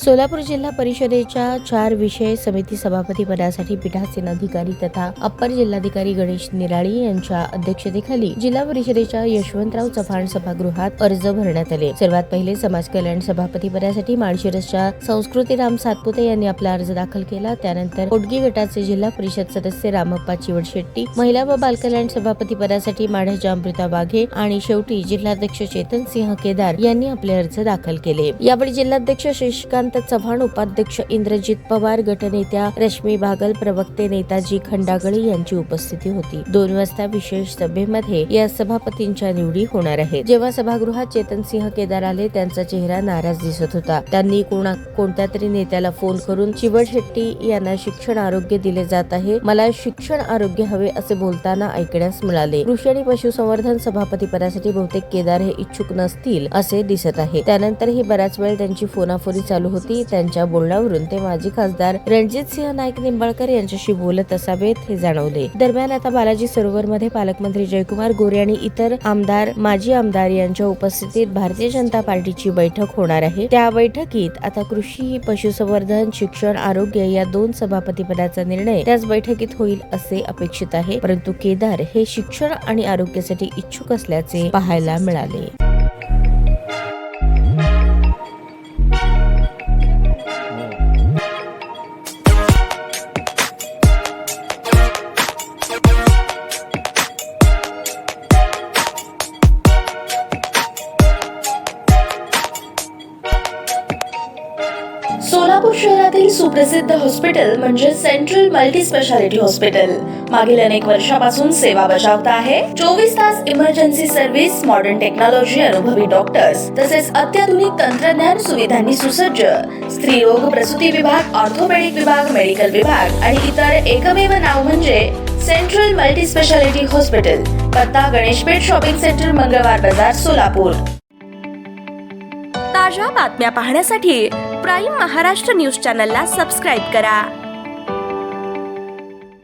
सोलापूर जिल्हा परिषदेच्या 4 विषय समिती सभापती पदासाठी पीठासीन अधिकारी तथा अप्पर जिल्हाधिकारी गणेश निराळी यांच्या अध्यक्षतेखाली जिल्हा परिषदेच्या यशवंतराव चव्हाण सभागृहात अर्ज भरण्यात आले। सर्वात पहिले समाज कल्याण सभापती पदासाठी माळशिरसच्या संस्कृतीराम सातपुते यांनी आपला अर्ज दाखल केला। त्यानंतर कोटगी गटाचे जिल्हा परिषद सदस्य रामप्पा चिवडशेट्टी, महिला व बालकल्याण सभापती पदासाठी माढ्याच्या अमृता वाघे आणि शेवटी जिल्हाध्यक्ष चेतन सिंह केदार यांनी आपले अर्ज दाखल केले। यावेळी जिल्हाध्यक्ष शशिकांत चव्हाण, उपाध्यक्ष इंद्रजित पवार, गटनेत्या रश्मी बागल, प्रवक्ते नेताजी खंडागळे यांची उपस्थिती होती। 2 वाजता विशेष सभेमध्ये या सभापतींच्या निवडी होणार आहेत। जेव्हा सभागृहात चेतन सिंह केदार आले, त्यांचा चेहरा नाराज दिसत होता। त्यांनी कोणत्या तरी नेत्याला फोन करून चिवडशेट्टी यांना शिक्षण आरोग्य दिले जात आहे, मला शिक्षण आरोग्य हवे असे बोलताना ऐकण्यास मिळाले। कृषी आणि पशुसंवर्धन सभापती पदासाठी बहुतेक केदार हे इच्छुक नसतील असे दिसत आहे। त्यानंतरही बराच वेळ त्यांची फोनाफोनी चालू होती। त्यांच्या बोलण्यावरून ते माजी खासदार रणजितसिंह नाईक निंबाळकर यांच्याशी बोलत असावेत हे जाणवले। दरम्यान आता बालाजी सरोवरमध्ये पालकमंत्री जयकुमार गोरे आणि इतर आमदार, माजी आमदार यांच्या उपस्थितीत भारतीय जनता पार्टीची बैठक होणार आहे। त्या बैठकीत आता कृषी, पशुसंवर्धन, शिक्षण, आरोग्य या 2 सभापती पदाचा निर्णय त्याच बैठकीत होईल असे अपेक्षित आहे। परंतु केदार हे शिक्षण आणि आरोग्यासाठी इच्छुक असल्याचे पाहायला मिळाले। सोलापूर शहरातील सुप्रसिद्ध हॉस्पिटल म्हणजे सेंट्रल मल्टी स्पेशालिटी हॉस्पिटल मागील अनेक वर्षापासून सेवा बजावत आहे। 24 तास इमर्जन्सी सर्व्हिस, मॉडर्न टेक्नॉलॉजी, अनुभवी डॉक्टर्स तसेच अत्याधुनिक तंत्रज्ञान सुविधांनी सुसज्ज स्त्रीरोग, प्रसूती विभाग, ऑर्थोपेडिक विभाग, मेडिकल विभाग आणि इतर एकमेव नाव म्हणजे सेंट्रल मल्टी स्पेशालिटी हॉस्पिटल। पत्ता गणेशपेठ शॉपिंग सेंटर, मंगळवार बाजार, सोलापूर। ताज्या बातम्या पाहण्यासाठी प्राईम महाराष्ट्र न्यूज चॅनलला सबस्क्राईब करा।